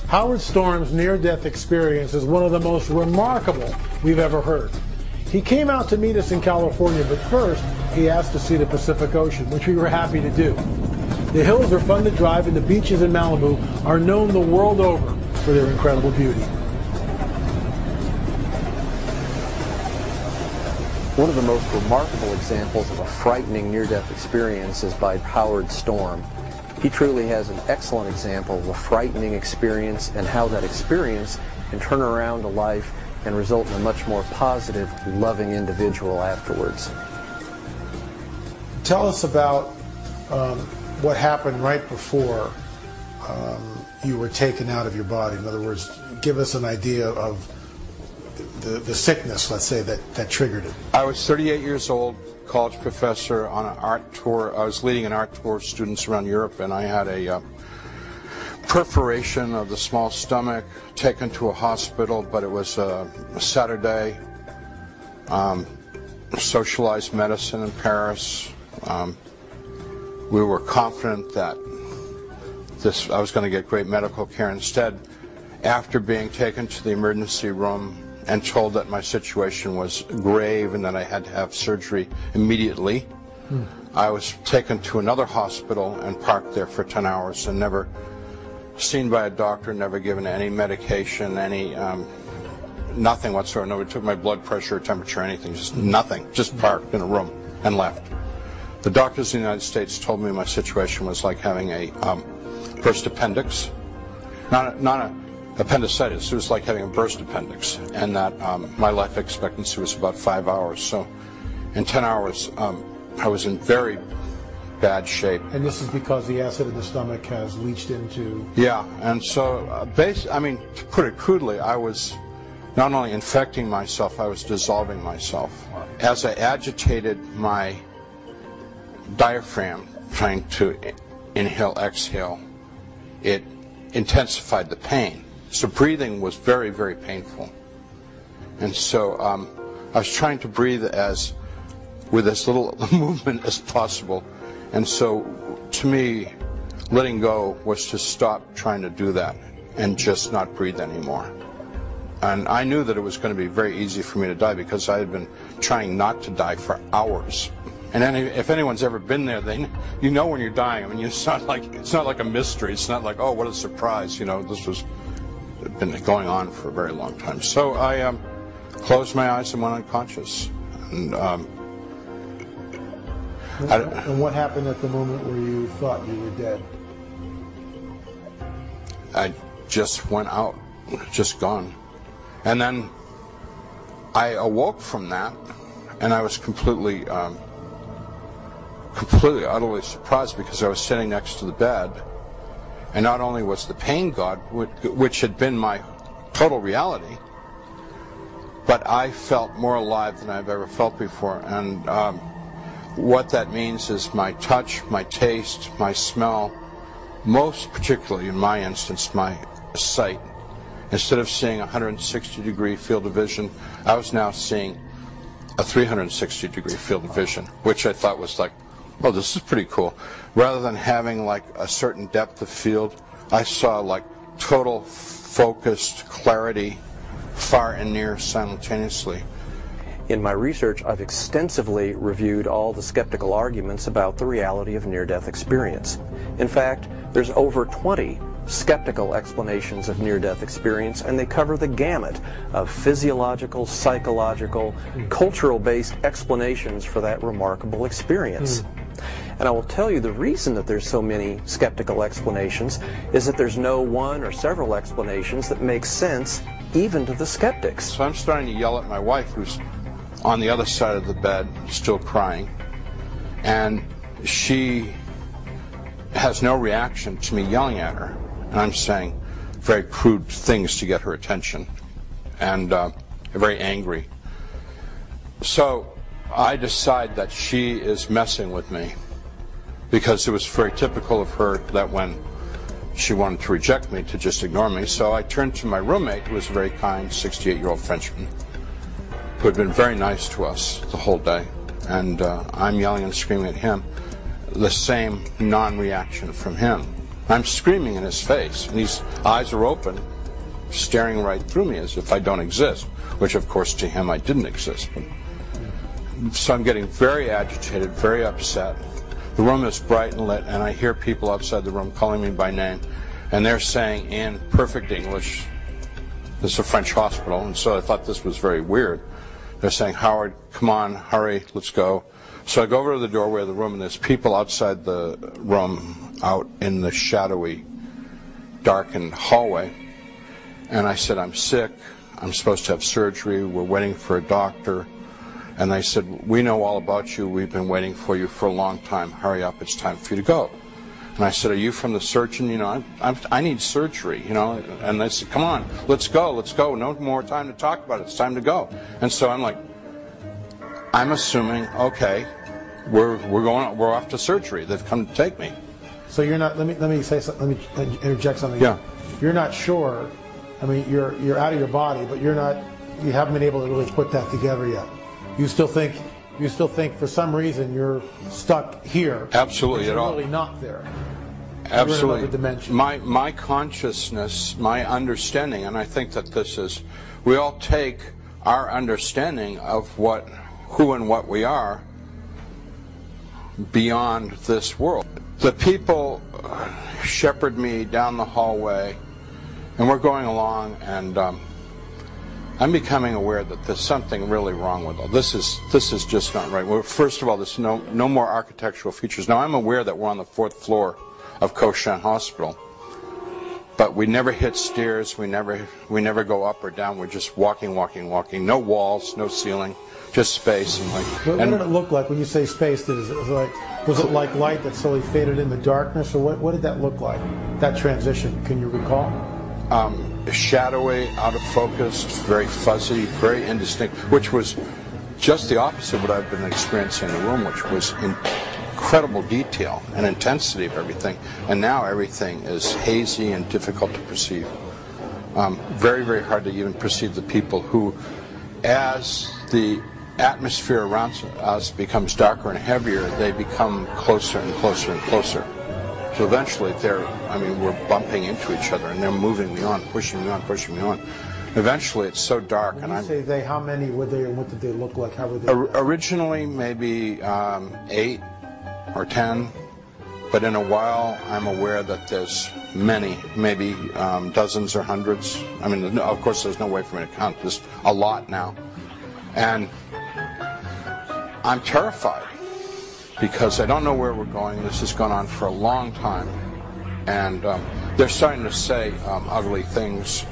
Howard Storm's near-death experience is one of the most remarkable we've ever heard. He came out to meet us in California, but first he asked to see the Pacific Ocean, which we were happy to do. The hills are fun to drive, and the beaches in Malibu are known the world over for their incredible beauty. One of the most remarkable examples of a frightening near-death experience is by Howard Storm. He truly has an excellent example of a frightening experience and how that experience can turn around a life and result in a much more positive, loving individual afterwards. Tell us about what happened right before you were taken out of your body. In other words, give us an idea of the sickness, let's say, that triggered it. I was 38 years old, college professor on an art tour. I was leading an art tour of students around Europe, and I had a perforation of the small stomach, taken to a hospital, but it was a Saturday. Socialized medicine in Paris. We were confident that I was going to get great medical care. Instead, after being taken to the emergency room and told that my situation was grave and that I had to have surgery immediately, I was taken to another hospital and parked there for 10 hours and never seen by a doctor, never given any medication, nothing whatsoever. Nobody took my blood pressure, temperature, anything, just nothing, just parked in a room and left. The doctors in the United States told me my situation was like having a burst appendix, not a appendicitis. It was like having a burst appendix, and that my life expectancy was about 5 hours. So in 10 hours, I was in very bad shape. And this is because the acid in the stomach has leached into... Yeah, and so, to put it crudely, I was not only infecting myself, I was dissolving myself. As I agitated my diaphragm, trying to inhale, exhale, it intensified the pain. So breathing was very, very painful. And so I was trying to breathe with as little movement as possible. And so to me, letting go was to stop trying to do that and just not breathe anymore. And I knew that it was going to be very easy for me to die because I had been trying not to die for hours. And if anyone's ever been there, you know when you're dying. I mean, it's not like a mystery. It's not like, oh, what a surprise. You know, this was been going on for a very long time. So I closed my eyes and went unconscious. And what happened at the moment where you thought you were dead? I just went out, just gone. And then I awoke from that, and I was completely, utterly surprised because I was sitting next to the bed, and not only was the pain gone, which had been my total reality, but I felt more alive than I've ever felt before. And what that means is my touch, my taste, my smell, most particularly in my instance, my sight. Instead of seeing a 160-degree field of vision, I was now seeing a 360-degree field of vision, which I thought was like, oh, this is pretty cool. Rather than having like a certain depth of field, I saw like total focused clarity, far and near simultaneously. In my research, I've extensively reviewed all the skeptical arguments about the reality of near-death experience. In fact, there's over 20 skeptical explanations of near-death experience, and they cover the gamut of physiological, psychological, cultural-based explanations for that remarkable experience. And I will tell you the reason that there's so many skeptical explanations is that there's no one or several explanations that make sense even to the skeptics. So I'm starting to yell at my wife, who's on the other side of the bed, still crying, and she has no reaction to me yelling at her. And I'm saying very crude things to get her attention, and very angry. So I decide that she is messing with me, because it was very typical of her that when she wanted to reject me, to just ignore me. So I turned to my roommate, who was a very kind 68-year-old Frenchman, who had been very nice to us the whole day. And I'm yelling and screaming at him. The same non-reaction from him. I'm screaming in his face, and his eyes are open, staring right through me as if I don't exist, which of course to him I didn't exist. So I'm getting very agitated, very upset. The room is bright and lit, and I hear people outside the room calling me by name, and they're saying in perfect English, this is a French hospital, and so I thought this was very weird. They're saying, "Howard, come on, hurry, let's go." So I go over to the doorway of the room, and there's people outside the room, out in the shadowy, darkened hallway. And I said, "I'm sick, I'm supposed to have surgery, we're waiting for a doctor." And they said, "We know all about you, we've been waiting for you for a long time, hurry up, it's time for you to go." And I said, "Are you from the surgeon? You know, I need surgery, you know." And they said, "Come on, let's go, no more time to talk about it, it's time to go." And so I'm like, I'm assuming, okay, we're off to surgery, they've come to take me. So you're not, let me say something, let me interject something. Yeah. You're not sure, I mean, you're out of your body, but you haven't been able to really put that together yet. You still think for some reason you're stuck here. Absolutely, you're at all. really not there. Absolutely. You're in another dimension. My consciousness, my understanding, and I think that this is, we all take our understanding of who and what we are beyond this world. The people shepherd me down the hallway, and we're going along, and I'm becoming aware that there's something really wrong with all this. Is just not right. Well, first of all, there's no more architectural features. Now I'm aware that we're on the 4th floor of Cochin Hospital, but we never hit stairs. We never go up or down. We're just walking. No walls, no ceiling, just space. And what did it look like when you say space? Was it like light that slowly faded in the darkness, or what did that look like? That transition, can you recall? Shadowy, out of focus, very fuzzy, very indistinct, which was just the opposite of what I've been experiencing in the room, which was incredible detail and intensity of everything. And now everything is hazy and difficult to perceive. Very, very hard to even perceive the people who, as the atmosphere around us becomes darker and heavier, they become closer and closer and closer. So eventually we're bumping into each other, and they're moving me on, pushing me on. Eventually it's so dark. When you say they, how many were they, and what did they look like? How were they? Originally maybe 8 or 10, but in a while I'm aware that there's many, maybe dozens or hundreds. I mean, of course there's no way for me to count, there's a lot now. And I'm terrified, because I don't know where we're going. This has gone on for a long time, and they're starting to say ugly things,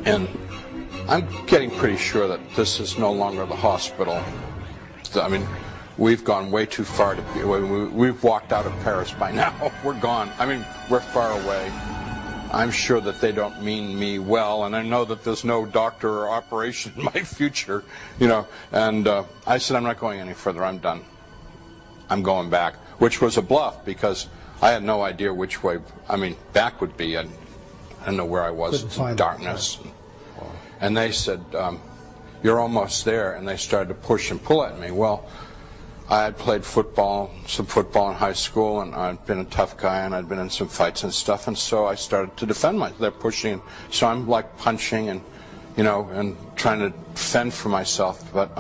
and I'm getting pretty sure that this is no longer the hospital. I mean, we've gone way too far we've walked out of Paris by now. We're gone. I mean, we're far away. I'm sure that they don't mean me well, and I know that there's no doctor or operation in my future, you know. And I said, I'm not going any further, I'm done. I'm going back, which was a bluff, because I had no idea which way, back would be. I didn't know where I was. It's in darkness. And they said, you're almost there, and they started to push and pull at me. Well, I had played some football in high school, and I'd been a tough guy, and I'd been in some fights and stuff, and so I started to defend myself. They're pushing, so I'm like punching and, and trying to fend for myself, but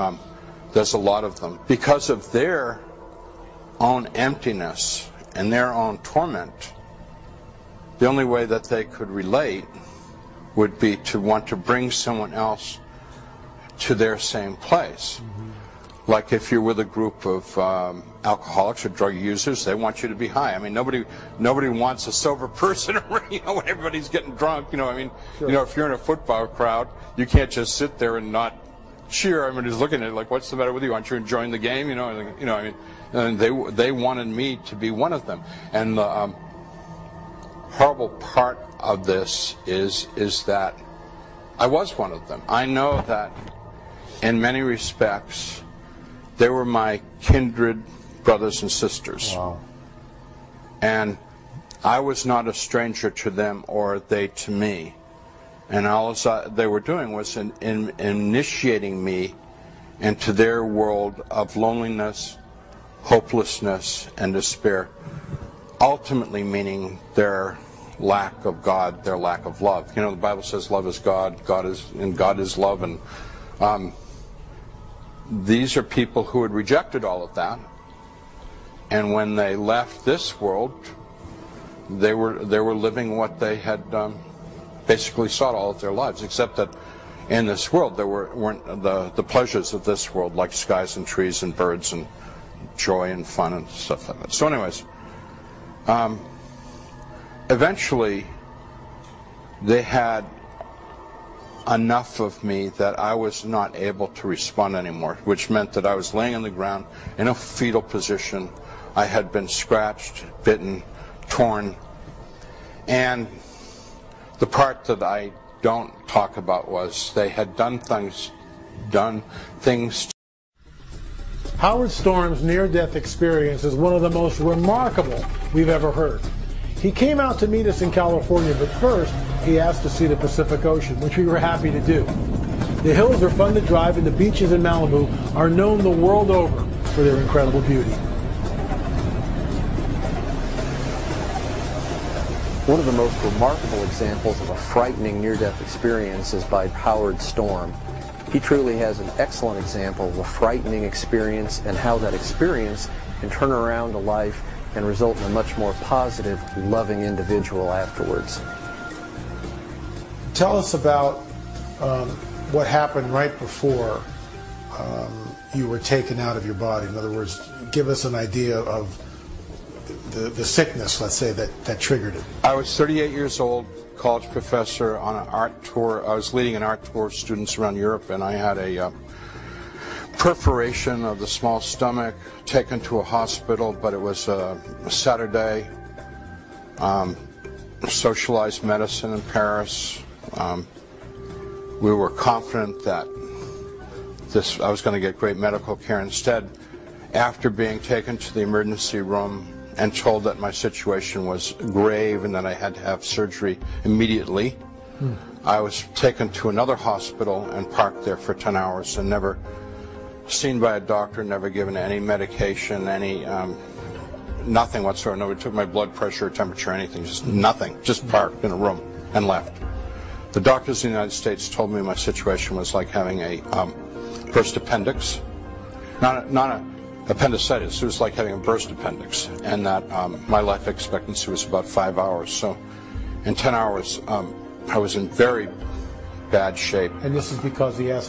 there's a lot of them. Because of their own emptiness and their own torment, the only way that they could relate would be to want to bring someone else to their same place. Like if you're with a group of alcoholics or drug users, they want you to be high. I mean, nobody wants a sober person around, when everybody's getting drunk. Sure. If you're in a football crowd, you can't just sit there and not cheer. He's looking at it like, what's the matter with you? Aren't you enjoying the game? And they wanted me to be one of them. And the horrible part of this is that I was one of them. I know that in many respects, they were my kindred brothers and sisters. Wow. And I was not a stranger to them or they to me. And all they were doing was initiating me into their world of loneliness, hopelessness, and despair, ultimately meaning their lack of God, their lack of love. You know, the Bible says love is God, God is love, and these are people who had rejected all of that, and when they left this world, they were living what they had basically sought all of their lives, except that in this world there weren't the pleasures of this world, like skies and trees and birds and joy and fun and stuff like that. So anyways, eventually they had enough of me that I was not able to respond anymore, which meant that I was laying on the ground in a fetal position. I had been scratched, bitten, torn, and the part that I don't talk about was they had done things. Howard Storm's near-death experience is one of the most remarkable we've ever heard. He came out to meet us in California, but first he asked to see the Pacific Ocean, which we were happy to do. The hills are fun to drive, and the beaches in Malibu are known the world over for their incredible beauty. One of the most remarkable examples of a frightening near-death experience is by Howard Storm. He truly has an excellent example of a frightening experience and how that experience can turn around a life and result in a much more positive, loving individual afterwards. Tell us about what happened right before you were taken out of your body. In other words, give us an idea of the sickness, let's say, that triggered it. I was 38 years old, college professor on an art tour. I was leading an art tour of students around Europe, and I had a perforation of the small stomach, taken to a hospital, but it was a Saturday. Socialized medicine in Paris. We were confident that I was going to get great medical care. Instead, after being taken to the emergency room and told that my situation was grave and that I had to have surgery immediately, I was taken to another hospital and parked there for 10 hours and never seen by a doctor, never given any medication, nothing whatsoever. Nobody took my blood pressure or temperature or anything, just nothing, just parked in a room and left. The doctors in the United States told me my situation was like having a burst appendix, not a appendicitis, it was like having a burst appendix, and that my life expectancy was about 5 hours. So in 10 hours, I was in very bad shape. And this is because the acid